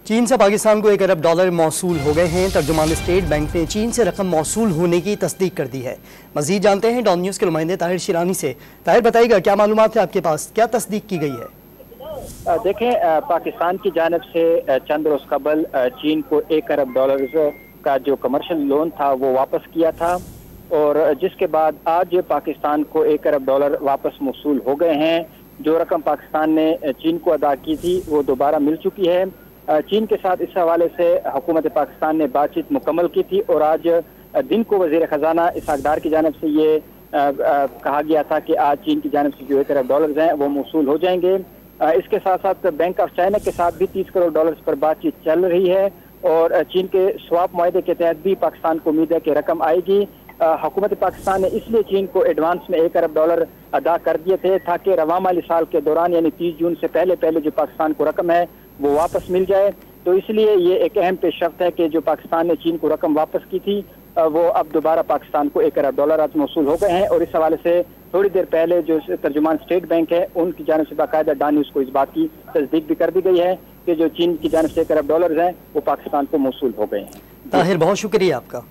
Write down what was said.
चीन से पाकिस्तान को 1 अरब डॉलर मौसूल हो गए हैं। तर्जुमान स्टेट बैंक ने चीन से रकम मौसूल होने की तस्दीक कर दी है। मजीद जानते हैं डॉन न्यूज़ के नुमाइंदे ताहिर शिरानी से। ताहिर, बताइएगा क्या मालूमात है आपके पास, क्या तस्दीक की गई है? देखें, पाकिस्तान की जानिब से चंद रोज कबल चीन को 1 अरब डॉलर का जो कमर्शियल लोन था वो वापस किया था, और जिसके बाद आज पाकिस्तान को 1 अरब डॉलर वापस मौसूल हो गए हैं। जो रकम पाकिस्तान ने चीन को अदा की थी वो दोबारा मिल चुकी है। चीन के साथ इस हवाले से हुकूमत पाकिस्तान ने बातचीत मुकम्मल की थी, और आज दिन को वजीर खजाना इसहाकडार की जानिब से ये कहा गया था कि आज चीन की जानिब से जो 1 अरब डॉलर हैं वो मौसूल हो जाएंगे। इसके साथ साथ बैंक ऑफ चाइना के साथ भी 30 करोड़ डॉलर पर बातचीत चल रही है, और चीन के स्वाप मुआहदे के तहत भी पाकिस्तान को उम्मीद है कि रकम आएगी। हुकूमत पाकिस्तान ने इसलिए चीन को एडवांस में 1 अरब डॉलर अदा कर दिए थे ताकि रवा माली साल के दौरान यानी 30 जून से पहले जो पाकिस्तान को रकम है वो वापस मिल जाए। तो इसलिए ये एक अहम पेशरफ्त है कि जो पाकिस्तान ने चीन को रकम वापस की थी वो अब दोबारा पाकिस्तान को 1 अरब डॉलर आज मौसूल हो गए हैं। और इस हवाले से थोड़ी देर पहले जो तर्जुमान स्टेट बैंक है उनकी जानिब से बाकायदा डॉन न्यूज़ को इस बात की तस्दीक भी कर दी गई है कि जो चीन की जानिब से 1 अरब डॉलर हैं वो पाकिस्तान को मौसूल हो गए हैं। ताहिर, बहुत शुक्रिया आपका।